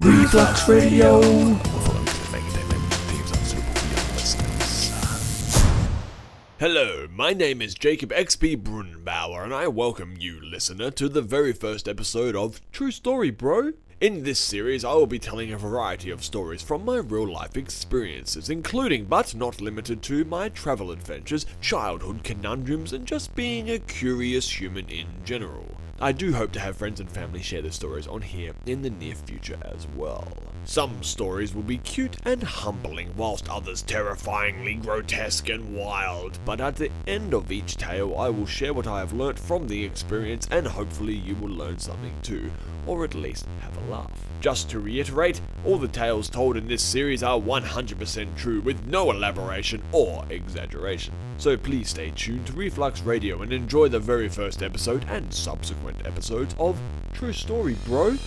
Reflux Radio. Hello, my name is Jakob XP Brunbauer, and I welcome you, listener, to the very first episode of True Story Bro. In this series, I will be telling a variety of stories from my real-life experiences, including, but not limited to, my travel adventures, childhood conundrums, and just being a curious human in general. I do hope to have friends and family share the stories on here in the near future as well. Some stories will be cute and humbling, whilst others terrifyingly grotesque and wild, but at the end of each tale I will share what I have learnt from the experience, and hopefully you will learn something too, or at least have a laugh. Just to reiterate, all the tales told in this series are 100% true, with no elaboration or exaggeration. So please stay tuned to Reflux Radio and enjoy the very first episode and subsequent episodes of True Story Bro.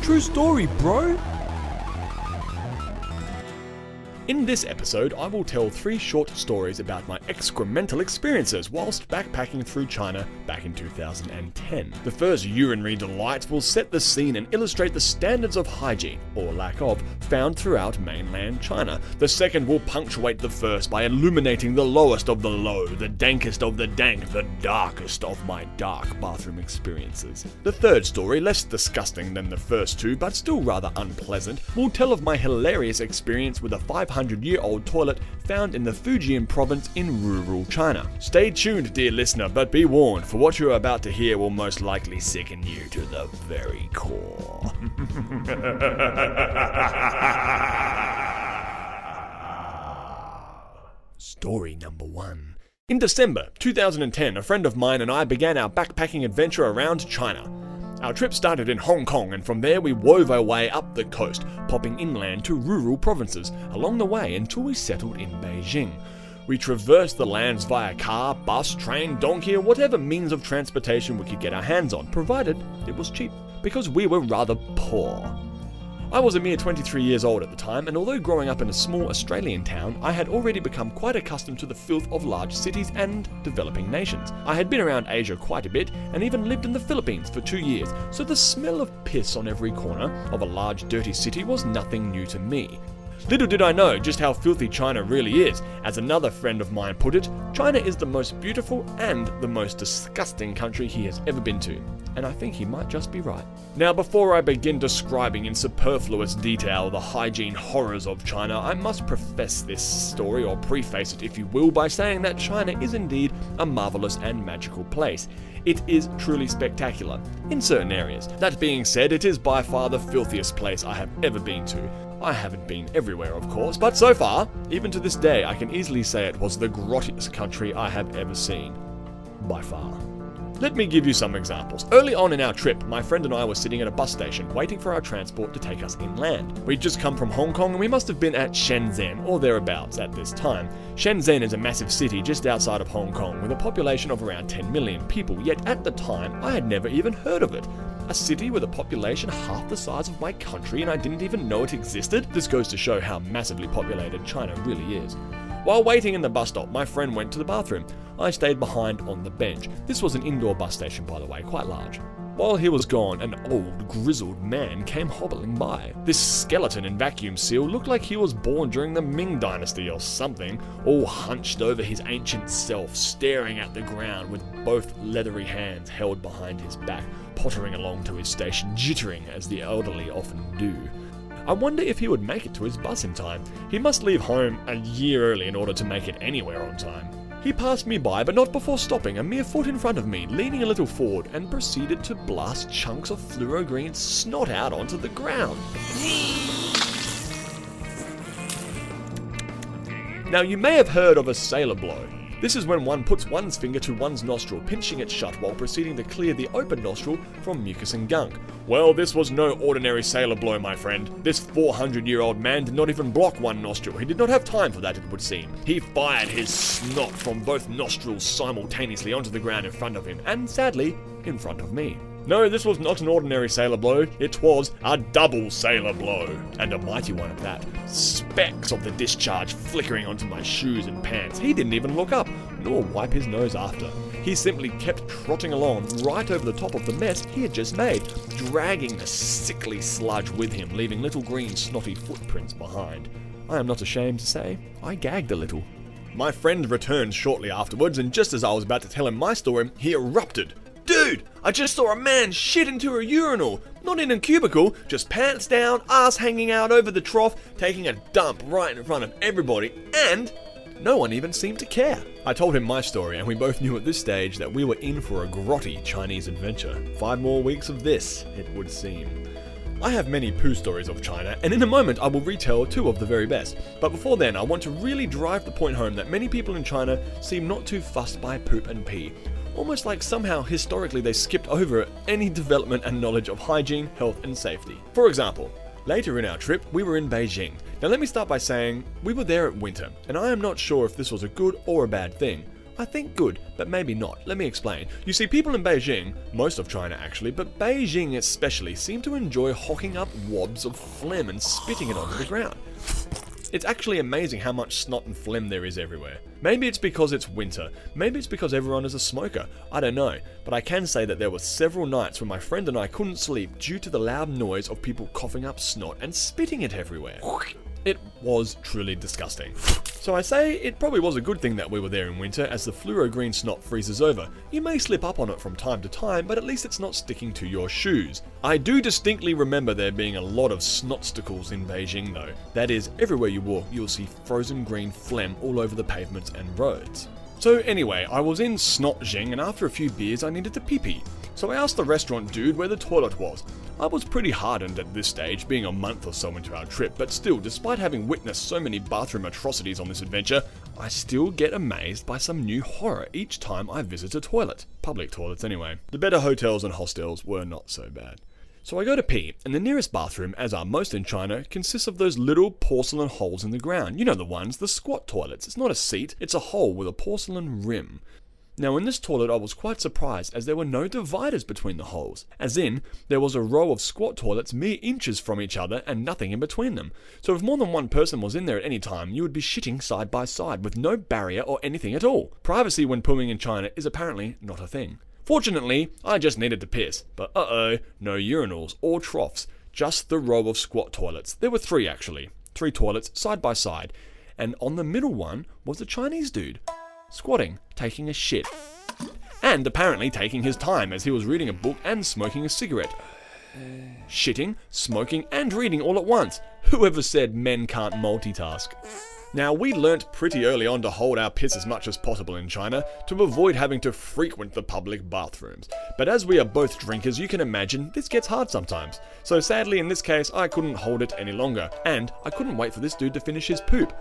True Story Bro. In this episode, I will tell 3 short stories about my excremental experiences whilst backpacking through China back in 2010. The first urinary delights will set the scene and illustrate the standards of hygiene, or lack of, found throughout mainland China. The second will punctuate the first by illuminating the lowest of the low, the dankest of the dank, the darkest of my dark bathroom experiences. The third story, less disgusting than the first 2, but still rather unpleasant, will tell of my hilarious experience with a 500-year-old toilet found in the Fujian province in rural China. Stay tuned, dear listener, but be warned, for what you are about to hear will most likely sicken you to the very core. Story number 1. In December 2010, a friend of mine and I began our backpacking adventure around China. Our trip started in Hong Kong, and from there we wove our way up the coast, popping inland to rural provinces along the way until we settled in Beijing. We traversed the lands via car, bus, train, donkey, or whatever means of transportation we could get our hands on, provided it was cheap, because we were rather poor. I was a mere 23 years old at the time, and although growing up in a small Australian town, I had already become quite accustomed to the filth of large cities and developing nations. I had been around Asia quite a bit, and even lived in the Philippines for 2 years, so the smell of piss on every corner of a large dirty city was nothing new to me. Little did I know just how filthy China really is. As another friend of mine put it, China is the most beautiful and the most disgusting country he has ever been to. And I think he might just be right. Now, before I begin describing in superfluous detail the hygiene horrors of China, I must preface this story, or preface it if you will, by saying that China is indeed a marvelous and magical place. It is truly spectacular in certain areas. That being said, it is by far the filthiest place I have ever been to. I haven't been everywhere, of course, but so far, even to this day, I can easily say it was the grottiest country I have ever seen. By far. Let me give you some examples. Early on in our trip, my friend and I were sitting at a bus station waiting for our transport to take us inland. We'd just come from Hong Kong and we must have been at Shenzhen or thereabouts at this time. Shenzhen is a massive city just outside of Hong Kong with a population of around 10 million people, yet at the time I had never even heard of it. A city with a population half the size of my country, and I didn't even know it existed? This goes to show how massively populated China really is. While waiting in the bus stop, my friend went to the bathroom. I stayed behind on the bench. This was an indoor bus station, by the way, quite large. While he was gone, an old, grizzled man came hobbling by. This skeleton and vacuum seal looked like he was born during the Ming Dynasty or something, all hunched over his ancient self, staring at the ground with both leathery hands held behind his back, pottering along to his station, jittering as the elderly often do. I wonder if he would make it to his bus in time. He must leave home a year early in order to make it anywhere on time. He passed me by, but not before stopping a mere foot in front of me, leaning a little forward, and proceeded to blast chunks of fluoro-green snot out onto the ground. Now, you may have heard of a sailor blow. This is when one puts one's finger to one's nostril, pinching it shut while proceeding to clear the open nostril from mucus and gunk. Well, this was no ordinary sailor blow, my friend. This 400-year-old man did not even block one nostril. He did not have time for that, it would seem. He fired his snot from both nostrils simultaneously onto the ground in front of him, and sadly, in front of me. No, this was not an ordinary sailor blow, it was a double sailor blow, and a mighty one at that. Specks of the discharge flickering onto my shoes and pants. He didn't even look up, nor wipe his nose after. He simply kept trotting along right over the top of the mess he had just made, dragging the sickly sludge with him, leaving little green snotty footprints behind. I am not ashamed to say, I gagged a little. My friend returned shortly afterwards, and just as I was about to tell him my story, he erupted. Dude, I just saw a man shit into a urinal. Not in a cubicle, just pants down, ass hanging out over the trough, taking a dump right in front of everybody, and no one even seemed to care. I told him my story, and we both knew at this stage that we were in for a grotty Chinese adventure. 5 more weeks of this, it would seem. I have many poo stories of China, and in a moment I will retell 2 of the very best. But before then, I want to really drive the point home that many people in China seem not too fussed by poop and pee. Almost like somehow historically they skipped over any development and knowledge of hygiene, health and safety. For example, later in our trip, we were in Beijing. Now let me start by saying, we were there at winter, and I am not sure if this was a good or a bad thing. I think good, but maybe not. Let me explain. You see, people in Beijing, most of China actually, but Beijing especially, seem to enjoy hocking up wabs of phlegm and spitting it onto the ground. It's actually amazing how much snot and phlegm there is everywhere. Maybe it's because it's winter, maybe it's because everyone is a smoker, I don't know, but I can say that there were several nights when my friend and I couldn't sleep due to the loud noise of people coughing up snot and spitting it everywhere. It was truly disgusting. So I say it probably was a good thing that we were there in winter, as the fluoro green snot freezes over. You may slip up on it from time to time, but at least it's not sticking to your shoes. I do distinctly remember there being a lot of snotsticles in Beijing though. That is, everywhere you walk, you'll see frozen green phlegm all over the pavements and roads. So anyway, I was in Snotjing, and after a few beers I needed to pee-pee. So I asked the restaurant dude where the toilet was. I was pretty hardened at this stage, being a month or so into our trip, but still, despite having witnessed so many bathroom atrocities on this adventure, I still get amazed by some new horror each time I visit a toilet. Public toilets anyway. The better hotels and hostels were not so bad. So I go to pee, and the nearest bathroom, as are most in China, consists of those little porcelain holes in the ground. You know the ones, the squat toilets. It's not a seat, it's a hole with a porcelain rim. Now in this toilet I was quite surprised, as there were no dividers between the holes. As in, there was a row of squat toilets mere inches from each other and nothing in between them. So if more than one person was in there at any time, you would be shitting side by side with no barrier or anything at all. Privacy when pooing in China is apparently not a thing. Fortunately, I just needed to piss, but no urinals or troughs, just the row of squat toilets. There were 3 actually, 3 toilets side by side, and on the middle one was a Chinese dude, squatting, taking a shit, and apparently taking his time as he was reading a book and smoking a cigarette. Shitting, smoking and reading all at once. Whoever said men can't multitask? Now, we learnt pretty early on to hold our piss as much as possible in China to avoid having to frequent the public bathrooms. But as we are both drinkers, you can imagine this gets hard sometimes. So sadly in this case, I couldn't hold it any longer, and I couldn't wait for this dude to finish his poop,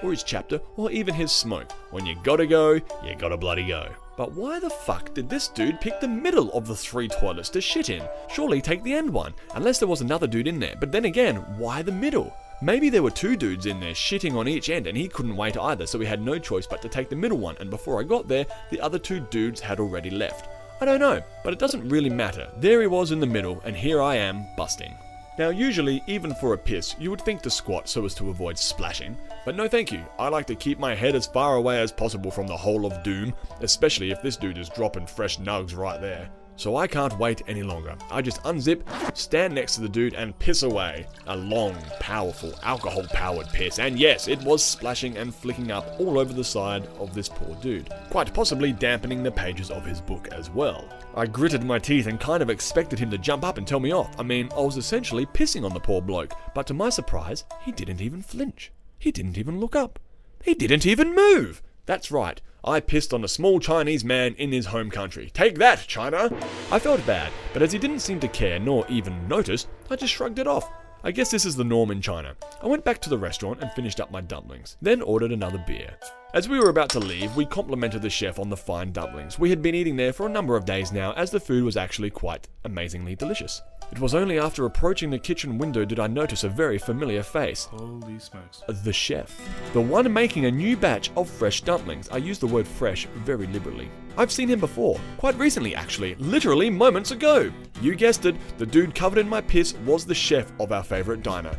or his chapter, or even his smoke. When you gotta go, you gotta bloody go. But why the fuck did this dude pick the middle of the 3 toilets to shit in? Surely take the end one, unless there was another dude in there. But then again, why the middle? Maybe there were 2 dudes in there shitting on each end and he couldn't wait either, so he had no choice but to take the middle one, and before I got there, the other 2 dudes had already left. I don't know, but it doesn't really matter. There he was in the middle, and here I am, busting. Now usually, even for a piss, you would think to squat so as to avoid splashing, but no thank you. I like to keep my head as far away as possible from the hole of doom, especially if this dude is dropping fresh nugs right there. So I can't wait any longer. I just unzip, stand next to the dude and piss away. A long, powerful, alcohol-powered piss, and yes, it was splashing and flicking up all over the side of this poor dude, quite possibly dampening the pages of his book as well. I gritted my teeth and kind of expected him to jump up and tell me off. I mean, I was essentially pissing on the poor bloke, but to my surprise, he didn't even flinch. He didn't even look up. He didn't even move! That's right, I pissed on a small Chinese man in his home country. Take that, China! I felt bad, but as he didn't seem to care nor even notice, I just shrugged it off. I guess this is the norm in China. I went back to the restaurant and finished up my dumplings, then ordered another beer. As we were about to leave, we complimented the chef on the fine dumplings. We had been eating there for a number of days now, as the food was actually quite amazingly delicious. It was only after approaching the kitchen window did I notice a very familiar face. Holy smokes. The chef. The one making a new batch of fresh dumplings. I use the word fresh very liberally. I've seen him before, quite recently actually, literally moments ago. You guessed it, the dude covered in my piss was the chef of our favourite diner.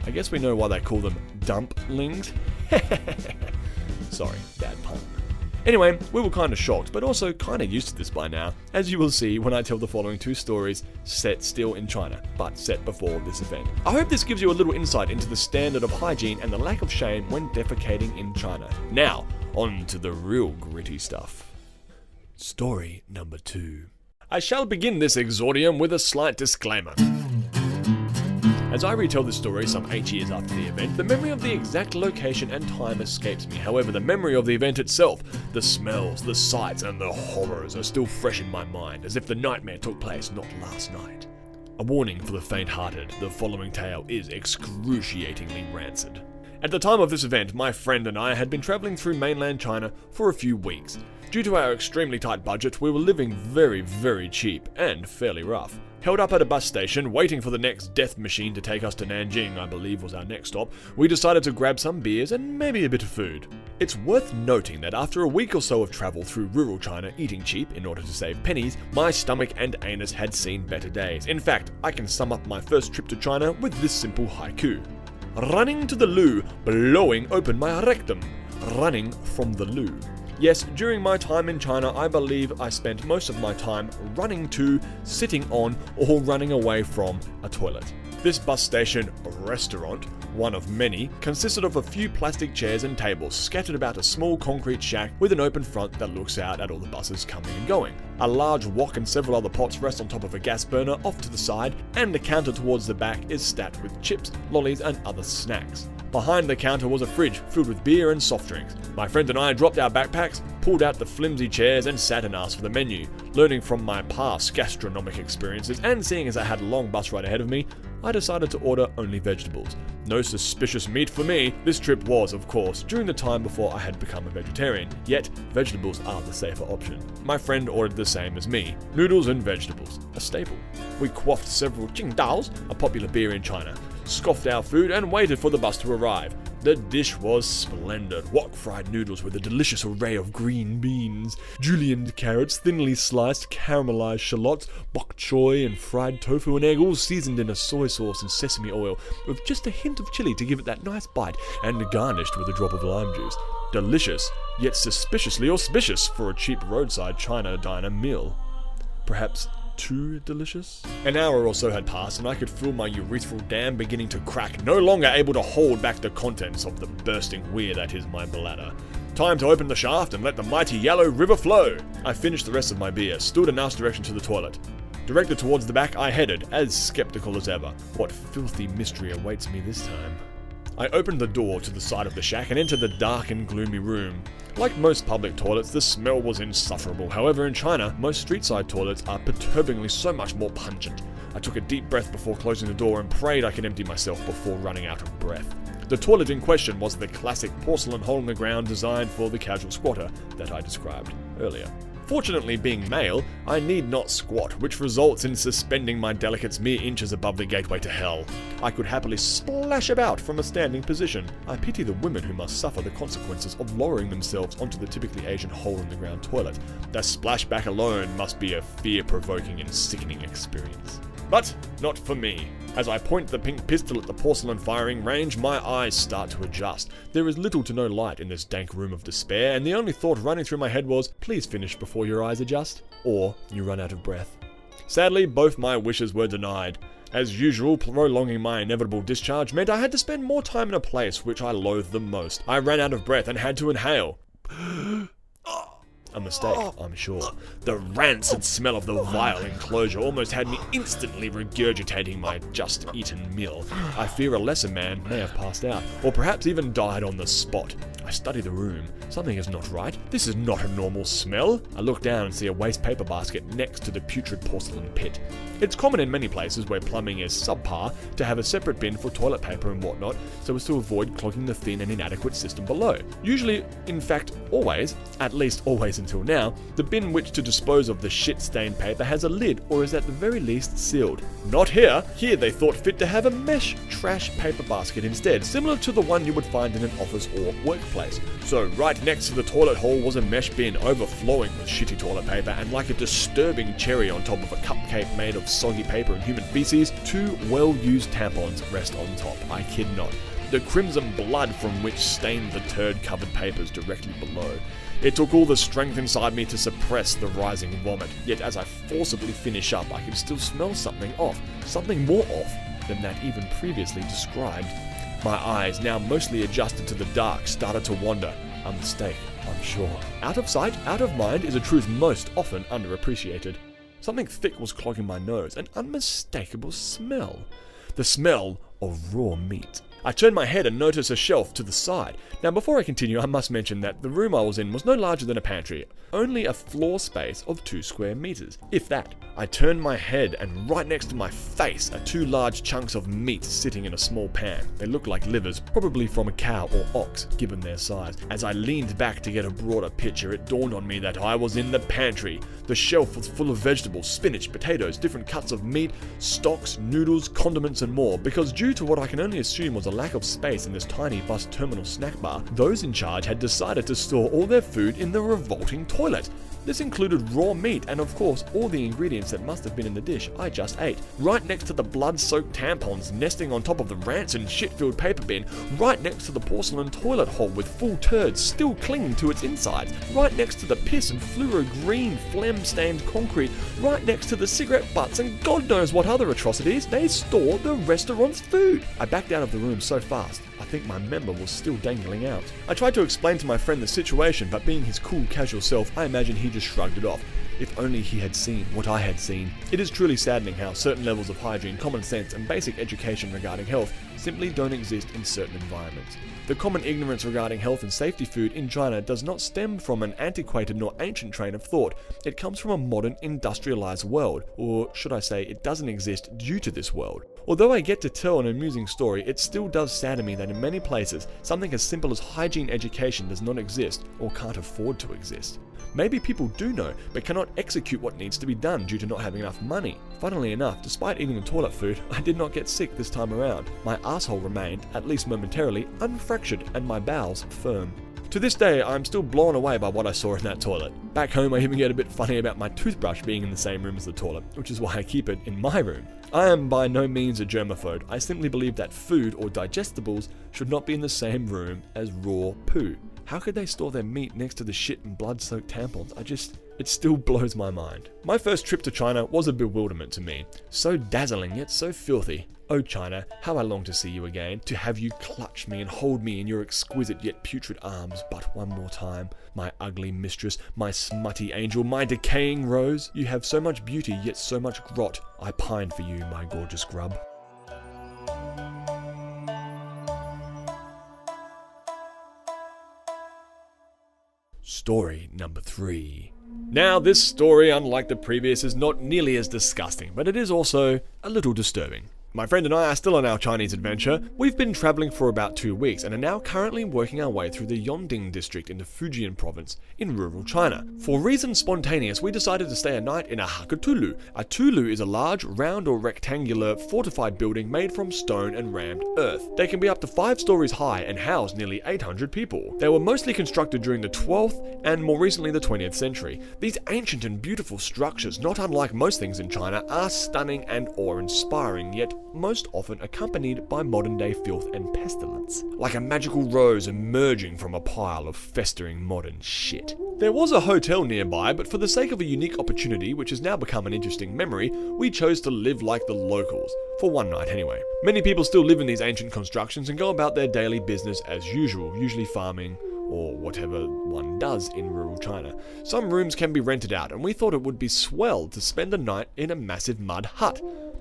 I guess we know why they call them dumplings. Sorry, bad pun. Anyway, we were kind of shocked, but also kind of used to this by now, as you will see when I tell the following two stories set still in China, but set before this event. I hope this gives you a little insight into the standard of hygiene and the lack of shame when defecating in China. Now, on to the real gritty stuff. Story number 2. I shall begin this exordium with a slight disclaimer. As I retell this story some 8 years after the event, the memory of the exact location and time escapes me. However, the memory of the event itself, the smells, the sights, and the horrors are still fresh in my mind, as if the nightmare took place not last night. A warning for the faint-hearted, the following tale is excruciatingly rancid. At the time of this event, my friend and I had been travelling through mainland China for a few weeks. Due to our extremely tight budget, we were living very, very cheap and fairly rough. Held up at a bus station, waiting for the next death machine to take us to Nanjing, I believe was our next stop, we decided to grab some beers and maybe a bit of food. It's worth noting that after a week or so of travel through rural China eating cheap in order to save pennies, my stomach and anus had seen better days. In fact, I can sum up my first trip to China with this simple haiku. Running to the loo, blowing open my rectum. Running from the loo. Yes, during my time in China, I believe I spent most of my time running to, sitting on, or running away from a toilet. This bus station restaurant, one of many, consisted of a few plastic chairs and tables scattered about a small concrete shack with an open front that looks out at all the buses coming and going. A large wok and several other pots rest on top of a gas burner off to the side, and the counter towards the back is stacked with chips, lollies, and other snacks. Behind the counter was a fridge filled with beer and soft drinks. My friend and I dropped our backpacks, pulled out the flimsy chairs and sat and asked for the menu. Learning from my past gastronomic experiences and seeing as I had a long bus ride ahead of me, I decided to order only vegetables. No suspicious meat for me. This trip was, of course, during the time before I had become a vegetarian, yet vegetables are the safer option. My friend ordered the same as me, noodles and vegetables, a staple. We quaffed several Qingdaos, a popular beer in China, scoffed our food and waited for the bus to arrive. The dish was splendid. Wok fried noodles with a delicious array of green beans, julienned carrots, thinly sliced caramelized shallots, bok choy and fried tofu and egg, all seasoned in a soy sauce and sesame oil, with just a hint of chili to give it that nice bite, and garnished with a drop of lime juice. Delicious, yet suspiciously auspicious for a cheap roadside China diner meal. Perhaps too delicious? An hour or so had passed and I could feel my urethral dam beginning to crack, no longer able to hold back the contents of the bursting weir that is my bladder. Time to open the shaft and let the mighty yellow river flow. I finished the rest of my beer, stood and asked direction to the toilet. Directed towards the back I headed, as skeptical as ever. What filthy mystery awaits me this time? I opened the door to the side of the shack and entered the dark and gloomy room. Like most public toilets, the smell was insufferable. However, in China, most street-side toilets are perturbingly so much more pungent. I took a deep breath before closing the door and prayed I could empty myself before running out of breath. The toilet in question was the classic porcelain hole in the ground designed for the casual squatter that I described earlier. Fortunately, being male, I need not squat, which results in suspending my delicates mere inches above the gateway to hell. I could happily splash about from a standing position. I pity the women who must suffer the consequences of lowering themselves onto the typically Asian hole-in-the-ground toilet. That splashback alone must be a fear-provoking and sickening experience. But not for me. As I point the pink pistol at the porcelain firing range, my eyes start to adjust. There is little to no light in this dank room of despair, and the only thought running through my head was, please finish before your eyes adjust, or you run out of breath. Sadly, both my wishes were denied. As usual, prolonging my inevitable discharge meant I had to spend more time in a place which I loathed the most. I ran out of breath and had to inhale. A mistake, I'm sure. The rancid smell of the vile enclosure almost had me instantly regurgitating my just-eaten meal. I fear a lesser man may have passed out, or perhaps even died on the spot. I study the room. Something is not right. This is not a normal smell. I look down and see a waste paper basket next to the putrid porcelain pit. It's common in many places where plumbing is subpar to have a separate bin for toilet paper and whatnot, so as to avoid clogging the thin and inadequate system below. Usually, in fact always, at least always until now, the bin which to dispose of the shit-stained paper has a lid or is at the very least sealed. Not here. Here they thought fit to have a mesh trash paper basket instead, similar to the one you would find in an office or workplace. So right next to the toilet hole was a mesh bin overflowing with shitty toilet paper, and like a disturbing cherry on top of a cupcake made of soggy paper and human feces, 2 well-used tampons rest on top. I kid not. The crimson blood from which stained the turd-covered papers directly below. It took all the strength inside me to suppress the rising vomit, yet as I forcibly finish up, I can still smell something off, something more off than that even previously described. My eyes, now mostly adjusted to the dark, started to wander. A mistake, I'm sure. Out of sight, out of mind is a truth most often underappreciated. Something thick was clogging my nose, an unmistakable smell. The smell of raw meat. I turned my head and noticed a shelf to the side. Now before I continue, I must mention that the room I was in was no larger than a pantry, only a floor space of 2 square meters, if that. I turned my head and right next to my face are 2 large chunks of meat sitting in a small pan. They looked like livers, probably from a cow or ox, given their size. As I leaned back to get a broader picture, it dawned on me that I was in the pantry. The shelf was full of vegetables, spinach, potatoes, different cuts of meat, stocks, noodles, condiments and more, because due to what I can only assume was a lack of space in this tiny bus terminal snack bar, those in charge had decided to store all their food in the revolting toilet. This included raw meat and of course all the ingredients that must have been in the dish I just ate. Right next to the blood-soaked tampons nesting on top of the rancid shit-filled paper bin, right next to the porcelain toilet hole with full turds still clinging to its insides, right next to the piss and fluoro-green phlegm-stained concrete, right next to the cigarette butts and God knows what other atrocities, they store the restaurant's food. I backed out of the room so fast, I think my member was still dangling out. I tried to explain to my friend the situation, but being his cool, casual self, I imagine he just shrugged it off. If only he had seen what I had seen. It is truly saddening how certain levels of hygiene, common sense, and basic education regarding health simply don't exist in certain environments. The common ignorance regarding health and safety food in China does not stem from an antiquated nor ancient train of thought. It comes from a modern industrialized world, or should I say it doesn't exist due to this world. Although I get to tell an amusing story, it still does sadden me that in many places, something as simple as hygiene education does not exist or can't afford to exist. Maybe people do know, but cannot execute what needs to be done due to not having enough money. Funnily enough, despite eating the toilet food, I did not get sick this time around. My asshole remained, at least momentarily, unfractured and my bowels firm. To this day, I'm still blown away by what I saw in that toilet. Back home, I even get a bit funny about my toothbrush being in the same room as the toilet, which is why I keep it in my room. I am by no means a germaphobe. I simply believe that food or digestibles should not be in the same room as raw poo. How could they store their meat next to the shit and blood-soaked tampons? It still blows my mind. My first trip to China was a bewilderment to me. So dazzling yet so filthy. Oh China, how I long to see you again, to have you clutch me and hold me in your exquisite yet putrid arms but one more time. My ugly mistress, my smutty angel, my decaying rose. You have so much beauty yet so much grot. I pine for you, my gorgeous grub. Story number 3. Now, this story, unlike the previous, is not nearly as disgusting, but it is also a little disturbing. My friend and I are still on our Chinese adventure. We've been traveling for about 2 weeks and are now currently working our way through the Yongding district in the Fujian province in rural China. For reasons spontaneous, we decided to stay a night in a tulu. A tulu is a large, round or rectangular fortified building made from stone and rammed earth. They can be up to 5 stories high and house nearly 800 people. They were mostly constructed during the 12th and more recently the 20th century. These ancient and beautiful structures, not unlike most things in China, are stunning and awe-inspiring, yet most often accompanied by modern-day filth and pestilence, like a magical rose emerging from a pile of festering modern shit. There was a hotel nearby, but for the sake of a unique opportunity, which has now become an interesting memory, we chose to live like the locals, for one night anyway. Many people still live in these ancient constructions and go about their daily business as usual, usually farming, or whatever one does in rural China. Some rooms can be rented out, and we thought it would be swell to spend a night in a massive mud hut.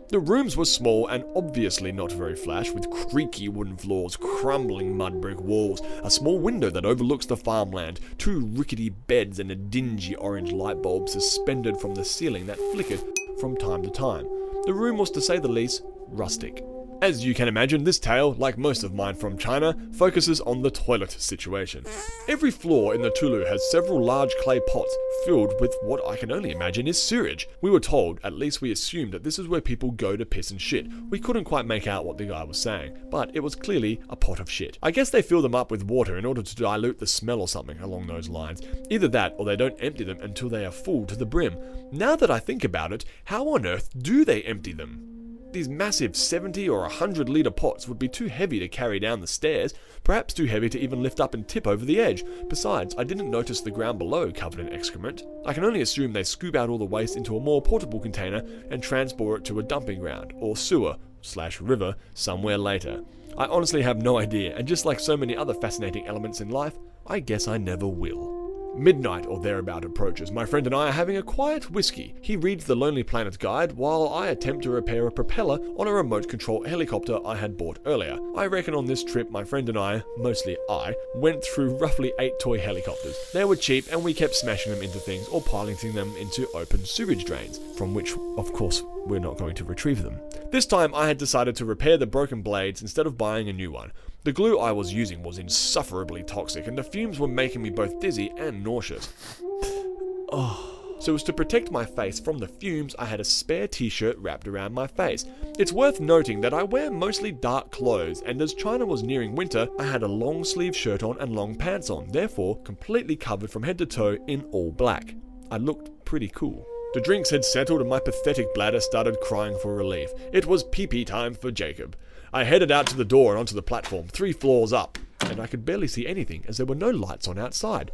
The rooms were small and obviously not very flash, with creaky wooden floors, crumbling mud brick walls, a small window that overlooks the farmland, 2 rickety beds and a dingy orange light bulb suspended from the ceiling that flickered from time to time. The room was, to say the least, rustic. As you can imagine, this tale, like most of mine from China, focuses on the toilet situation. Every floor in the Tulu has several large clay pots filled with what I can only imagine is sewage. We were told, at least we assumed, that this is where people go to piss and shit. We couldn't quite make out what the guy was saying, but it was clearly a pot of shit. I guess they fill them up with water in order to dilute the smell or something along those lines. Either that, or they don't empty them until they are full to the brim. Now that I think about it, how on earth do they empty them? These massive 70 or 100 litre pots would be too heavy to carry down the stairs, perhaps too heavy to even lift up and tip over the edge. Besides, I didn't notice the ground below covered in excrement. I can only assume they scoop out all the waste into a more portable container and transport it to a dumping ground, or sewer/river, somewhere later. I honestly have no idea, and just like so many other fascinating elements in life, I guess I never will. Midnight or thereabout approaches. My friend and I are having a quiet whiskey. He reads the Lonely Planet guide while I attempt to repair a propeller on a remote control helicopter I had bought earlier. I reckon on this trip my friend and I, mostly I, went through roughly 8 toy helicopters. They were cheap and we kept smashing them into things or piloting them into open sewage drains, from which, of course, we're not going to retrieve them. This time I had decided to repair the broken blades instead of buying a new one. The glue I was using was insufferably toxic, and the fumes were making me both dizzy and nauseous. So as to protect my face from the fumes, I had a spare t-shirt wrapped around my face. It's worth noting that I wear mostly dark clothes, and as China was nearing winter, I had a long sleeve shirt on and long pants on, therefore completely covered from head to toe in all black. I looked pretty cool. The drinks had settled and my pathetic bladder started crying for relief. It was pee-pee time for Jacob. I headed out to the door and onto the platform, 3 floors up, and I could barely see anything as there were no lights on outside.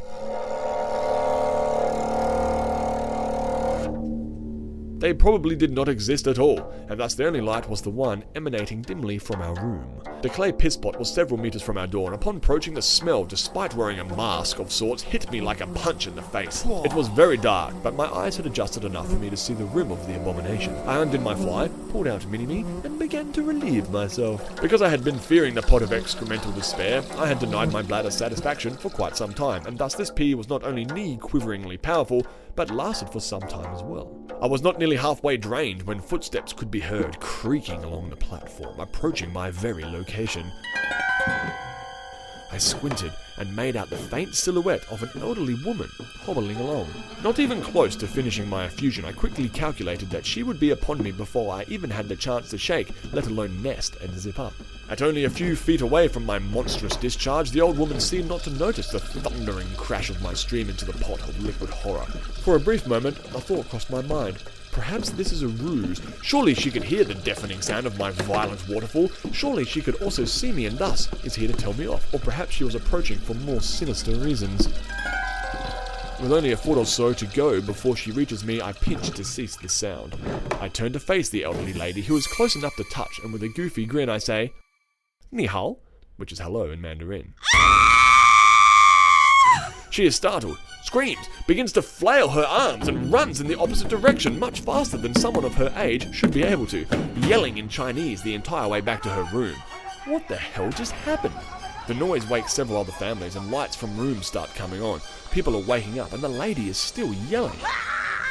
They probably did not exist at all, and thus the only light was the one emanating dimly from our room. The clay piss pot was several meters from our door, and upon approaching, the smell, despite wearing a mask of sorts, hit me like a punch in the face. It was very dark, but my eyes had adjusted enough for me to see the rim of the abomination. I undid my fly, pulled out Mini-Me, and began to relieve myself. Because I had been fearing the pot of excremental despair, I had denied my bladder satisfaction for quite some time, and thus this pee was not only knee-quiveringly powerful, but lasted for some time as well. I was not nearly halfway drained when footsteps could be heard creaking along the platform, approaching my very location. I squinted and made out the faint silhouette of an elderly woman hobbling along. Not even close to finishing my effusion, I quickly calculated that she would be upon me before I even had the chance to shake, let alone nest and zip up. At only a few feet away from my monstrous discharge, the old woman seemed not to notice the thundering crash of my stream into the pot of liquid horror. For a brief moment, a thought crossed my mind. Perhaps this is a ruse. Surely she could hear the deafening sound of my violent waterfall. Surely she could also see me and thus is here to tell me off. Or perhaps she was approaching for more sinister reasons. With only a foot or so to go before she reaches me, I pinch to cease the sound. I turn to face the elderly lady, who is close enough to touch, and with a goofy grin I say, "Ni hao," which is hello in Mandarin. She is startled, screams, begins to flail her arms, and runs in the opposite direction much faster than someone of her age should be able to, yelling in Chinese the entire way back to her room. What the hell just happened? The noise wakes several other families, and lights from rooms start coming on. People are waking up, and the lady is still yelling.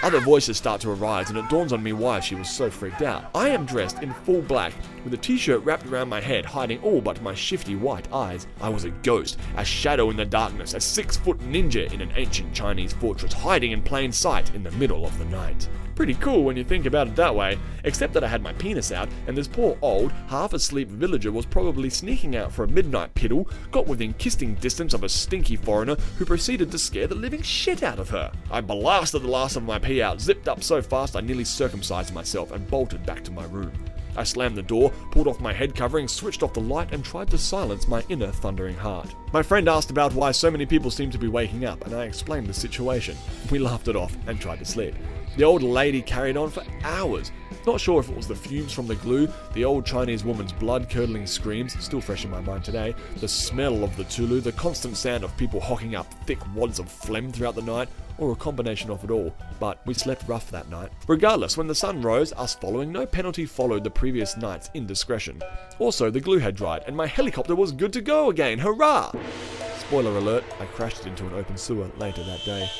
Other voices start to arise, and it dawns on me why she was so freaked out. I am dressed in full black, with a t-shirt wrapped around my head, hiding all but my shifty white eyes. I was a ghost, a shadow in the darkness, a 6-foot ninja in an ancient Chinese fortress, hiding in plain sight in the middle of the night. Pretty cool when you think about it that way, except that I had my penis out, and this poor old, half-asleep villager was probably sneaking out for a midnight piddle, got within kissing distance of a stinky foreigner who proceeded to scare the living shit out of her. I blasted the last of my pee out, zipped up so fast I nearly circumcised myself, and bolted back to my room. I slammed the door, pulled off my head covering, switched off the light, and tried to silence my inner thundering heart. My friend asked about why so many people seemed to be waking up, and I explained the situation. We laughed it off and tried to sleep. The old lady carried on for hours. Not sure if it was the fumes from the glue, the old Chinese woman's blood-curdling screams, still fresh in my mind today, the smell of the tulu, the constant sound of people hocking up thick wads of phlegm throughout the night, or a combination of it all, but we slept rough that night. Regardless, when the sun rose, us following, no penalty followed the previous night's indiscretion. Also, the glue had dried, and my helicopter was good to go again, hurrah! Spoiler alert, I crashed into an open sewer later that day.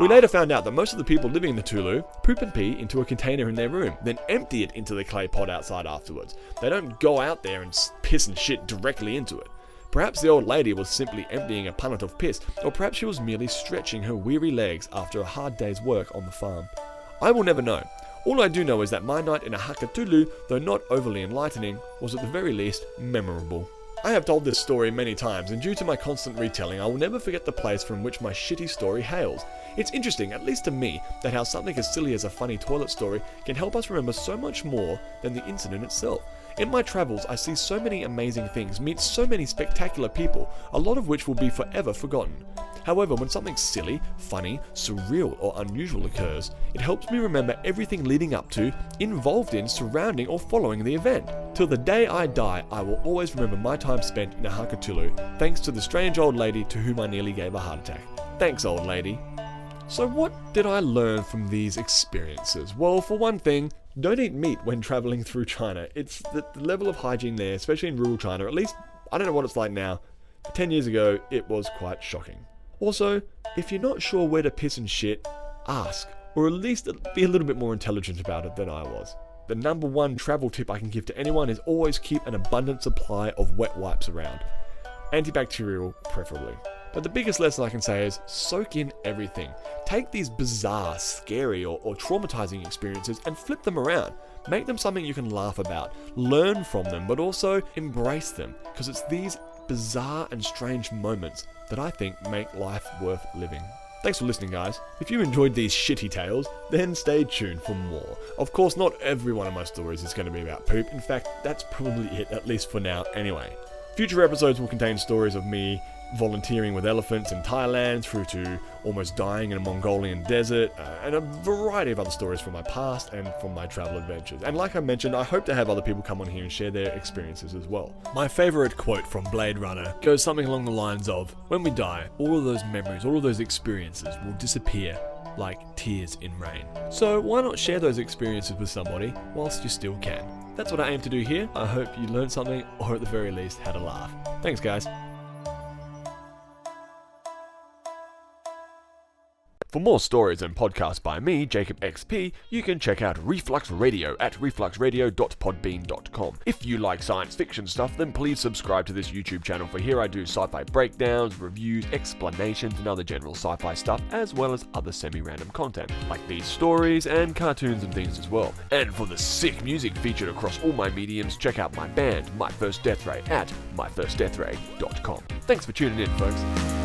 We later found out that most of the people living in the Tulu poop and pee into a container in their room, then empty it into the clay pot outside afterwards. They don't go out there and piss and shit directly into it. Perhaps the old lady was simply emptying a punnet of piss, or perhaps she was merely stretching her weary legs after a hard day's work on the farm. I will never know. All I do know is that my night in a haka Tulu, though not overly enlightening, was at the very least memorable. I have told this story many times, and due to my constant retelling, I will never forget the place from which my shitty story hails. It's interesting, at least to me, that how something as silly as a funny toilet story can help us remember so much more than the incident itself. In my travels, I see so many amazing things, meet so many spectacular people, a lot of which will be forever forgotten. However, when something silly, funny, surreal, or unusual occurs, it helps me remember everything leading up to, involved in, surrounding, or following the event. Till the day I die, I will always remember my time spent in a Hakatulu, thanks to the strange old lady to whom I nearly gave a heart attack. Thanks, old lady. So what did I learn from these experiences? Well, for one thing, don't eat meat when traveling through China. It's the level of hygiene there, especially in rural China, at least, I don't know what it's like now. 10 years ago, it was quite shocking. Also, if you're not sure where to piss and shit, ask, or at least be a little bit more intelligent about it than I was. The number one travel tip I can give to anyone is always keep an abundant supply of wet wipes around. Antibacterial, preferably. But the biggest lesson I can say is soak in everything. Take these bizarre, scary, or traumatizing experiences and flip them around. Make them something you can laugh about, learn from them, but also embrace them, because it's these bizarre and strange moments that I think make life worth living. Thanks for listening, guys. If you enjoyed these shitty tales, then stay tuned for more. Of course, not every one of my stories is going to be about poop. In fact, that's probably it, at least for now anyway. Future episodes will contain stories of me volunteering with elephants in Thailand, through to almost dying in a Mongolian desert, and a variety of other stories from my past and from my travel adventures. And like I mentioned, I hope to have other people come on here and share their experiences as well. My favourite quote from Blade Runner goes something along the lines of, when we die, all of those memories, all of those experiences will disappear like tears in rain. So why not share those experiences with somebody whilst you still can? That's what I aim to do here. I hope you learned something, or at the very least had a laugh. Thanks, guys. For more stories and podcasts by me, Jakob XP, you can check out Reflux Radio at refluxradio.podbean.com. If you like science fiction stuff, then please subscribe to this YouTube channel, for here I do sci-fi breakdowns, reviews, explanations, and other general sci-fi stuff, as well as other semi-random content, like these stories and cartoons and things as well. And for the sick music featured across all my mediums, check out my band, My First Death Ray, at myfirstdeathray.com. Thanks for tuning in, folks.